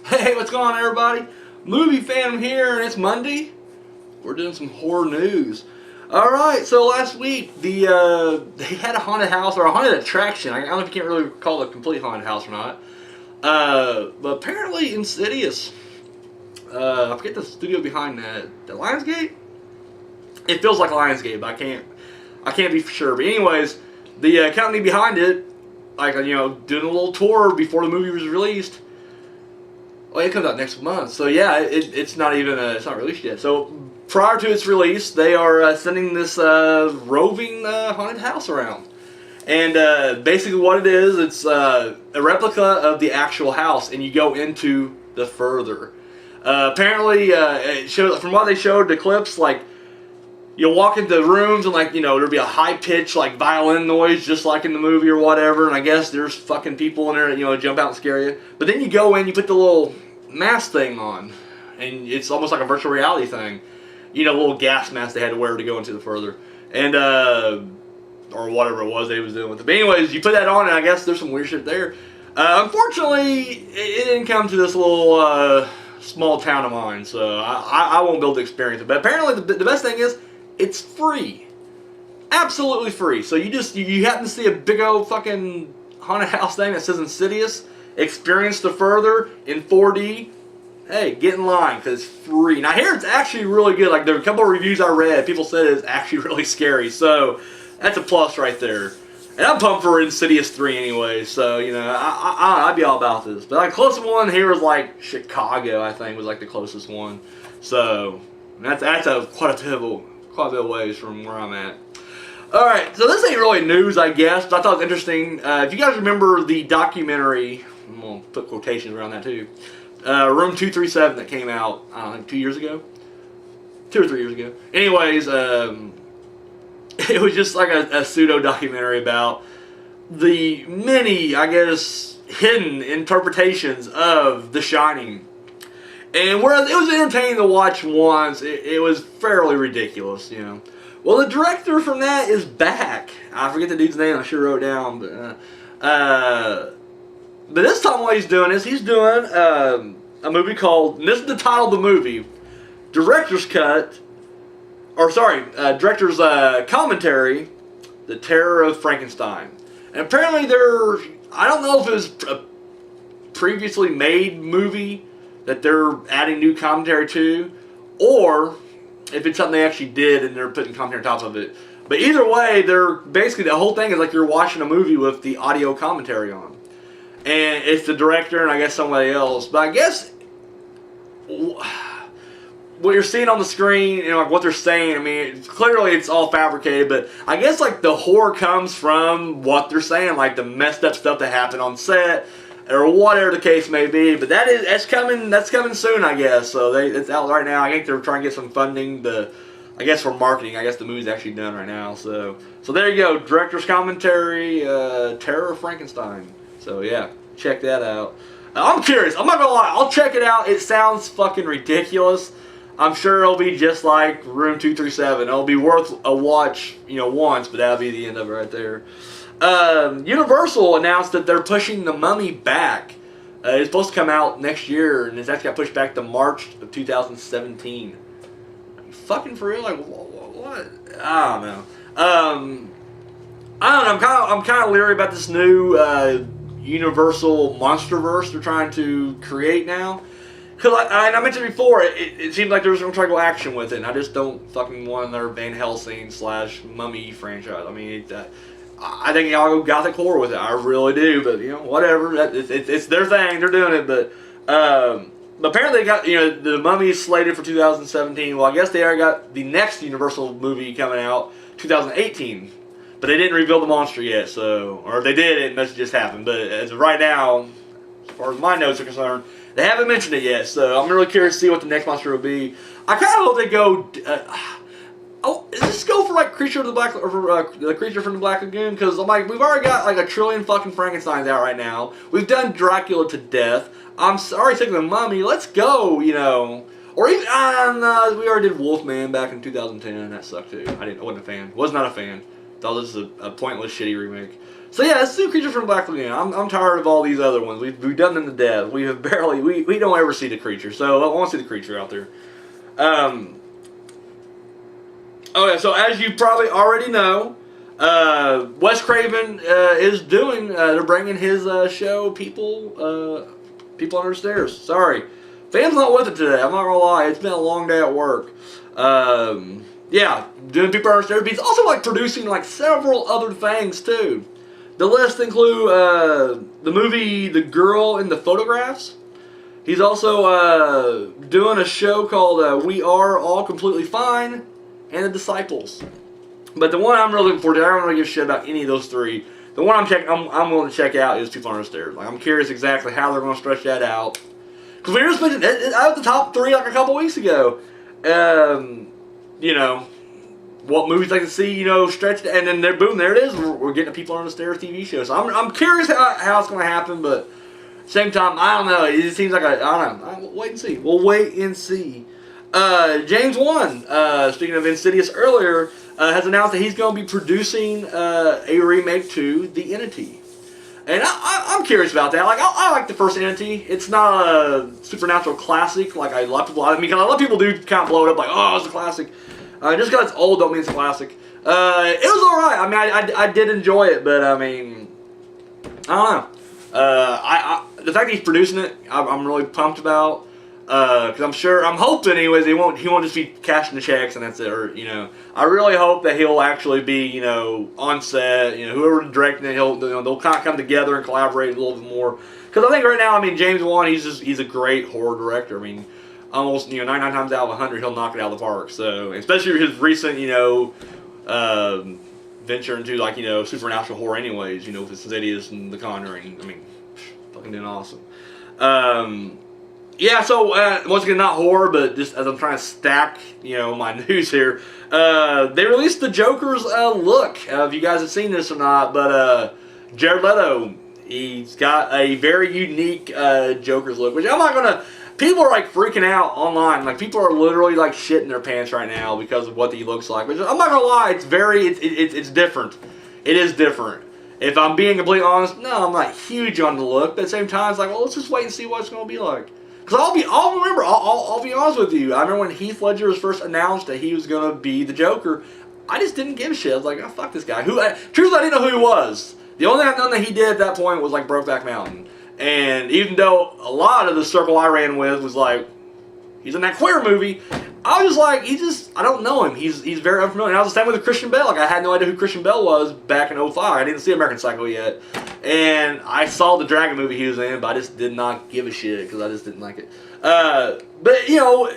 Hey, what's going on, everybody? Movie fan here, and it's Monday. We're doing some horror news. All right, so last week they had a haunted house or a haunted attraction. I don't know if you can't really call it a complete haunted house or not. But apparently Insidious. I forget the studio behind that. The Lionsgate. It feels like Lionsgate, but I can't be for sure. But anyways, the company behind it, like doing a little tour before the movie was released. Well, it comes out next month, so yeah, it's not even it's not released yet. So prior to its release, they are sending this roving haunted house around, and basically what it is, it's a replica of the actual house, and you go into the further. Apparently, it showed, from what they showed the clips, like you'll walk into rooms and there'll be a high pitched like violin noise just like in the movie or whatever, and I guess there's fucking people in there that jump out and scare you. But then you go in, you put the little mask thing on, and it's almost like a virtual reality thing. The little gas mask they had to wear to go into the further, and or whatever it was they was doing with it. But anyways, you put that on, and I guess there's some weird shit there. Unfortunately, it didn't come to this little small town of mine, so I won't be able to experience it. But apparently, the best thing is, it's free. Absolutely free. So you happen to see a big old fucking haunted house thing that says Insidious, experience the further in 4D. Hey, get in line because it's free. Now here it's actually really good. Like there were a couple of reviews I read, people said it's actually really scary. So that's a plus right there. And I'm pumped for Insidious 3 anyway. So I'd be all about this. But the closest one here is like Chicago. I think was like the closest one. So that's quite a bit of ways from where I'm at. Alright, so this ain't really news, I guess, but I thought it was interesting. If you guys remember the documentary, I'm going to put quotations around that too, Room 237 that came out, I don't know, 2 years ago? 2 or 3 years ago. Anyways, it was just like a pseudo-documentary about the many, I guess, hidden interpretations of The Shining. And whereas it was entertaining to watch once, it was fairly ridiculous, Well, the director from that is back. I forget the dude's name. I should have wrote it down, but this time what he's doing is he's doing a movie called. And this is the title of the movie, director's cut, or sorry, director's commentary, The Terror of Frankenstein. And apparently I don't know if it was a previously made movie that they're adding new commentary to, or if it's something they actually did and they're putting commentary on top of it. But either way, they're basically, the whole thing is like you're watching a movie with the audio commentary on. And it's the director and I guess somebody else. But I guess what you're seeing on the screen and like what they're saying, I mean, clearly it's all fabricated, but I guess like the horror comes from what they're saying, like the messed up stuff that happened on set, or whatever the case may be. But that's coming soon, I guess. So it's out right now. I think they're trying to get some funding I guess for marketing. I guess the movie's actually done right now. So there you go. Director's commentary, Terror of Frankenstein. So yeah, check that out. I'm curious. I'm not gonna lie. I'll check it out. It sounds fucking ridiculous. I'm sure it'll be just like Room 237. It'll be worth a watch, once, but that'll be the end of it right there. Universal announced that they're pushing The Mummy back. It's supposed to come out next year, and it's actually got pushed back to March of 2017. Are you fucking for real? Like, what? I don't know. I don't know. I'm kind of leery about this new Universal MonsterVerse they're trying to create now. Because I mentioned before, it seems like there's some try to go action with it, and I just don't fucking want another Van Helsing / Mummy franchise. I mean, I think y'all go gothic horror with it. I really do, but whatever. It's their thing. They're doing it, but apparently they got the Mummy is slated for 2017. Well, I guess they already got the next Universal movie coming out 2018, but they didn't reveal the monster yet. So, or if they did, it must have just happened. But as of right now, as far as my notes are concerned, they haven't mentioned it yet. So I'm really curious to see what the next monster will be. I kind of hope they go. Just go for like Creature of the Black, or the Creature from the Black Lagoon, because I'm like, we've already got like a trillion fucking Frankensteins out right now. We've done Dracula to death. I'm sorry, taking the Mummy. Let's go, Or even we already did Wolfman back in 2010. That sucked too. I wasn't a fan. Was not a fan. Thought this was a pointless, shitty remake. So yeah, let's do Creature from Black Lagoon. I'm tired of all these other ones. We've done them to death. We have barely we don't ever see the creature. So I want to see the creature out there. Okay, so as you probably already know, Wes Craven is doing. They're bringing his show, People Under the Stairs. Sorry, Fam's not with it today. I'm not gonna lie. It's been a long day at work. Yeah, doing People Under the Stairs. But he's also like producing like several other things too. The list include the movie The Girl in the Photographs. He's also doing a show called We Are All Completely Fine and The Disciples. But the one I'm really looking forward to, I don't really give a shit about any of those three. The one I'm willing to check out is People Under the Stairs. Like, I'm curious exactly how they're going to stretch that out. Because we were just mentioning it out the top three like a couple weeks ago. You know, what movies I can see, you know, stretched, and then boom, there it is. We're getting a People Under the Stairs TV show. So I'm curious how it's going to happen, but at the same time, I don't know. It just seems like I don't know. We'll wait and see. We'll wait and see. James Wan, speaking of Insidious earlier, has announced that he's going to be producing a remake to The Entity. And I'm curious about that. Like, I like the first Entity. It's not a supernatural classic like a lot of people. I mean, a lot of people do kind of blow it up like, oh, it's a classic. Just because it's old don't mean it's a classic. It was alright. I mean, I did enjoy it, but I mean, I don't know. The fact that he's producing it, I'm really pumped about. Because I'm hoping anyways, he won't just be cashing the checks and that's it. Or, you know, I really hope that he'll actually be, you know, on set. You know, whoever's directing it, they'll kind of come together and collaborate a little bit more. Because I think right now, I mean, James Wan, he's a great horror director. I mean, almost, you know, 99 times out of 100, he'll knock it out of the park. So, especially his recent, you know, venture into, like, you know, supernatural horror anyways, you know, with Insidious and The Conjuring. I mean, fucking doing awesome. Yeah, so, once again, not horror, but just as I'm trying to stack, you know, my news here, they released the Joker's look. If you guys have seen this or not, but Jared Leto, he's got a very unique Joker's look, which I'm not going to... People are like freaking out online. Like, people are literally like shitting their pants right now because of what he looks like. Which, I'm not gonna lie, it's different. It is different. If I'm being completely honest, no, I'm not huge on the look. But at the same time, it's like, well, let's just wait and see what it's gonna be like. Because I'll be honest with you. I remember when Heath Ledger was first announced that he was gonna be the Joker. I just didn't give a shit. I was like, oh, fuck this guy. Truthfully, I didn't know who he was. The only thing I known that he did at that point was like Brokeback Mountain. And even though a lot of the circle I ran with was like, he's in that Queer movie, I was just like, I don't know him. He's very unfamiliar. And I was the same with Christian Bale. Like, I had no idea who Christian Bale was back in '05. I didn't see American Psycho yet. And I saw the Dragon movie he was in, but I just did not give a shit because I just didn't like it. But, you know,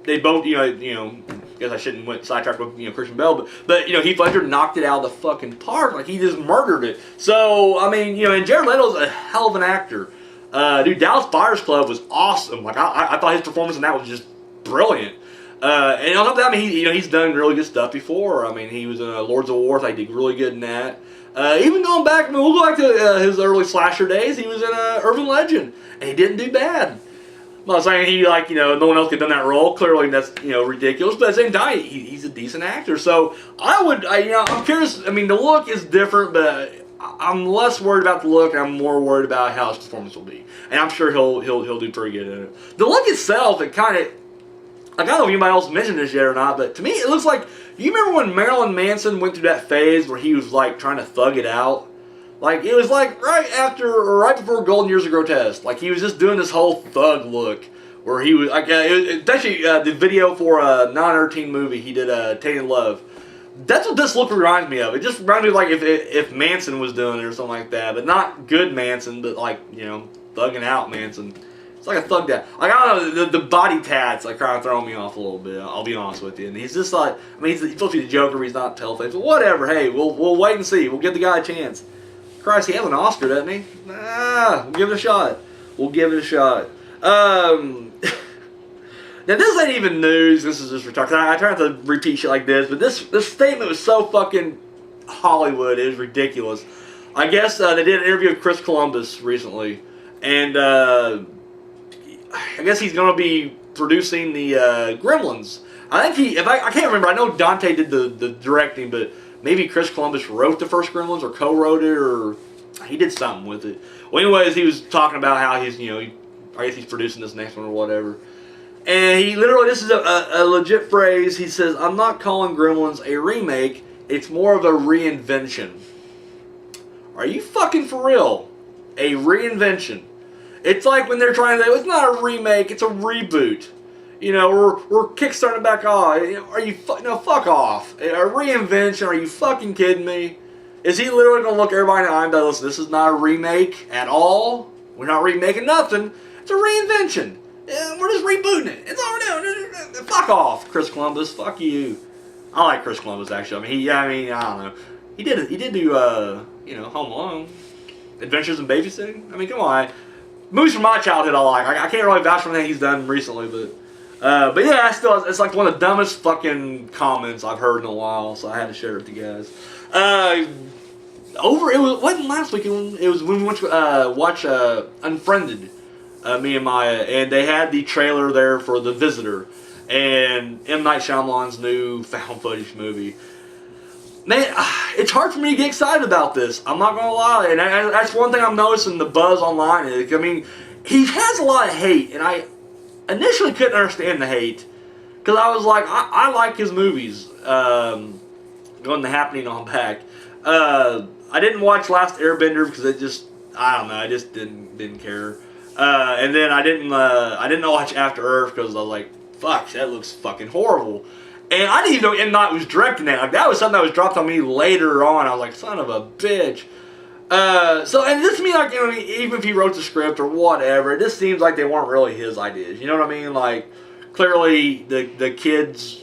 they both, you know, I guess I shouldn't went sidetracked with, you know, Christian Bale, but you know, Heath Ledger knocked it out of the fucking park. Like, he just murdered it. So, I mean, you know, and Jared Leto's a hell of an actor. Dude, Dallas Buyers Club was awesome. Like, I thought his performance in that was just brilliant. And on top of that, I mean, he's done really good stuff before. I mean, he was in Lords of War. I did really good in that. Even going back, I mean, we'll go back to his early slasher days. He was in Urban Legend, and he didn't do bad. I'm not saying he, like, you know, no one else could have done that role. Clearly, that's, you know, ridiculous. But at the same time, he's a decent actor. So you know, I'm curious. I mean, the look is different, but I'm less worried about the look. I'm more worried about how his performance will be. And I'm sure he'll do pretty good in it. The look itself, it kind of, I don't know if anybody else mentioned this yet or not, but to me, it looks like, you remember when Marilyn Manson went through that phase where he was, like, trying to thug it out? Like, it was like right before Golden Years of Grotesque. Like, he was just doing this whole thug look where he was, like, it's actually the video for a non-13 movie he did, Tainted Love. That's what this look reminds me of. It just reminds me of, like, if Manson was doing it or something like that. But not good Manson, but, like, you know, thugging out Manson. It's like a thug dad. Like, I don't know, the body tats, like, kind of throwing me off a little bit. I'll be honest with you. And he's just like, I mean, he's supposed to be the Joker, but he's not Paleface. But whatever, hey, we'll wait and see. We'll give the guy a chance. Christ, he has an Oscar, doesn't he? We'll give it a shot. We'll give it a shot. Now, this ain't even news. This is just retarded. I try not to repeat shit like this, but this statement was so fucking Hollywood. It was ridiculous. I guess they did an interview with Chris Columbus recently, and I guess he's going to be producing the Gremlins. I think I can't remember. I know Dante did the directing, but maybe Chris Columbus wrote the first Gremlins or co-wrote it, or he did something with it. Well, anyways, he was talking about how he's, I guess he's producing this next one or whatever. And he literally, this is a legit phrase, he says, I'm not calling Gremlins a remake, it's more of a reinvention. Are you fucking for real? A reinvention. It's like when they're trying to say, it's not a remake, it's a reboot. We're kickstarting back on. Are you fuck off. A reinvention, are you fucking kidding me? Is he literally going to look everybody in the eye and go, listen, this is not a remake at all. We're not remaking nothing. It's a reinvention. We're just rebooting it. It's all new. Fuck off, Chris Columbus. Fuck you. I like Chris Columbus, actually. I don't know. He did do, Home Alone. Adventures in Babysitting. I mean, come on. Movies from my childhood I like. I can't really vouch for anything he's done recently, but yeah, it's like one of the dumbest fucking comments I've heard in a while, so I had to share it with you guys. It wasn't last week, it was when we went to watch Unfriended, me and Maya, and they had the trailer there for The Visitor, and M. Night Shyamalan's new found footage movie. Man, it's hard for me to get excited about this. I'm not going to lie. And that's one thing I'm noticing, the buzz online. I mean, he has a lot of hate, and I initially couldn't understand the hate. Because I was like, I like his movies. Going The Happening on back. I didn't watch Last Airbender because it just, I don't know, I just didn't care. And then I didn't watch After Earth because I was like, fuck, that looks fucking horrible. And I didn't even know M. Night was directing that. Like, that was something that was dropped on me later on. I was like, son of a bitch. And this to me, like, even if he wrote the script or whatever, it just seems like they weren't really his ideas. You know what I mean? Like, clearly the kids,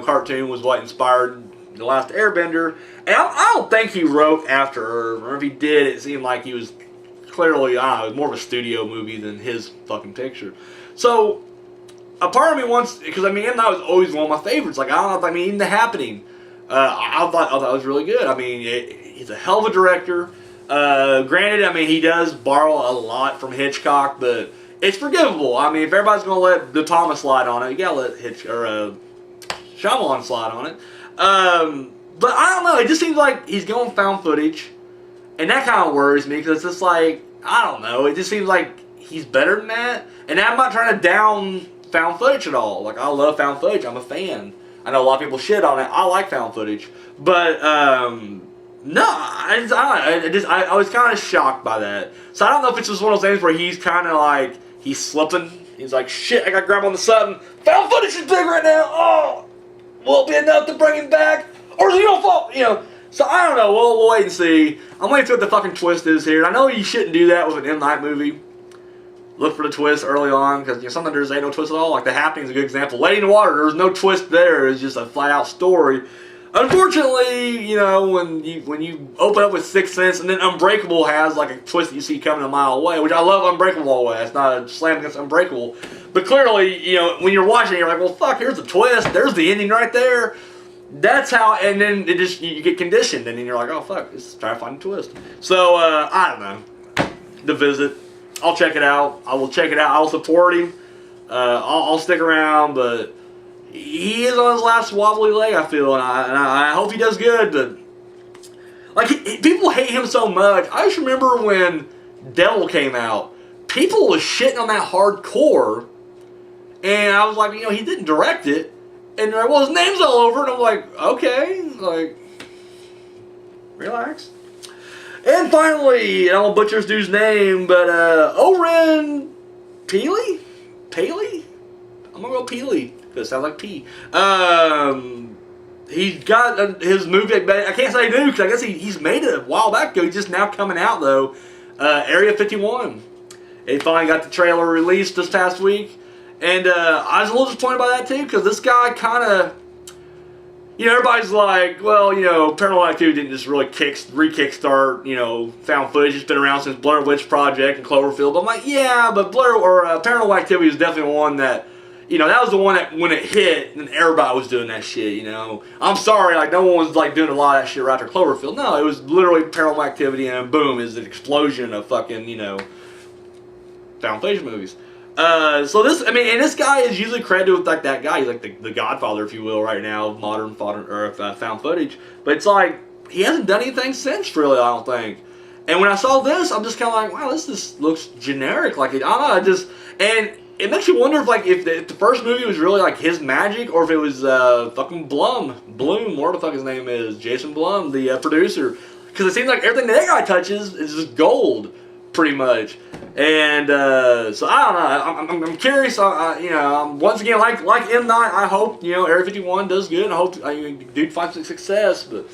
cartoon was what inspired The Last Airbender. And I don't think he wrote After Earth. Or if he did, it seemed like he was clearly, I don't know, more of a studio movie than his fucking picture. So, a part of me wants, because M. Night was always one of my favorites. Like, even The Happening, I thought it was really good. He's a hell of a director. Granted, he does borrow a lot from Hitchcock, but it's forgivable. If everybody's gonna let De Palma slide on it, you gotta let Shyamalan slide on it. But I don't know. It just seems like he's going found footage, and that kind of worries me because it's just like, I don't know. It just seems like he's better than that, and I'm not trying to down found footage at all. Like, I love found footage. I'm a fan. I know a lot of people shit on it. I like found footage, but no, I was kind of shocked by that. So I don't know if it's just one of those things where he's kind of like, he's slipping. He's like, shit, I gotta grab on to something. Found footage is big right now. Oh, will it be enough to bring him back, or is he gonna fall? So I don't know. We'll wait and see. I'm waiting to see what the fucking twist is here. And I know you shouldn't do that with an M. Night movie. Look for the twist early on, because sometimes there's ain't no twist at all. Like The Happening is a good example. Lady in the Water, there's no twist there. It's just a flat out story. Unfortunately, when you open up with Sixth Sense, and then Unbreakable has like a twist that you see coming a mile away, which I love Unbreakable all the way. It's not a slam against Unbreakable. But clearly, when you're watching it, you're like, well, fuck, here's the twist. There's the ending right there. That's how, and then you get conditioned, and then you're like, oh, fuck, let's try to find a twist. So, I don't know. The Visit. I'll check it out. I will check it out. I'll support him. I'll stick around, but he is on his last wobbly leg, I feel, and I hope he does good. But like, people hate him so much. I just remember when Devil came out, people was shitting on that hardcore, and I was like, he didn't direct it, and they're like, well, his name's all over it, and I'm like, okay, like, relax. And finally, I don't butcher this dude's name, but Oren Peely? Paley? I'm gonna go Peely, because it sounds like P. He's got his movie, I can't say new, because I guess he's made it a while back ago. He's just now coming out, though. Area 51. He finally got the trailer released this past week. And I was a little disappointed by that, too, because this guy kind of, everybody's like, well, Paranormal Activity didn't just really re-kickstart, found footage. It's been around since Blair Witch Project and Cloverfield. But I'm like, yeah, but Paranormal Activity is definitely one that, that was the one that when it hit, and everybody was doing that shit, I'm sorry, like, no one was, like, doing a lot of that shit right after Cloverfield. No, it was literally Paranormal Activity, and boom, is an explosion of fucking, found footage movies. So this, I mean, and this guy is usually credited with like that guy. He's like the Godfather, if you will, right now, of modern found footage. But it's like he hasn't done anything since, really. I don't think. And when I saw this, I'm just kind of like, wow, this just looks generic. Like it, I don't know, and it makes you wonder if the first movie was really like his magic, or if it was fucking Bloom, whatever the fuck his name is, Jason Blum, the producer. Because it seems like everything that guy touches is just gold, pretty much. And so I don't know. I'm curious. You know, once again, like M Night, I hope Area 51 does good. And I hope dude finds some success. But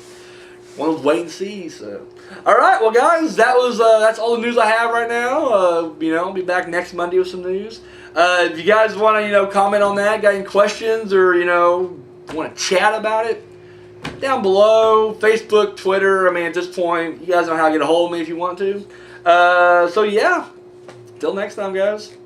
one of those wait and see. So, all right, well, guys, that's all the news I have right now. I'll be back next Monday with some news. If you guys want to comment on that, got any questions, or want to chat about it, down below, Facebook, Twitter. I mean, at this point, you guys know how to get a hold of me if you want to. So yeah. Till next time, guys.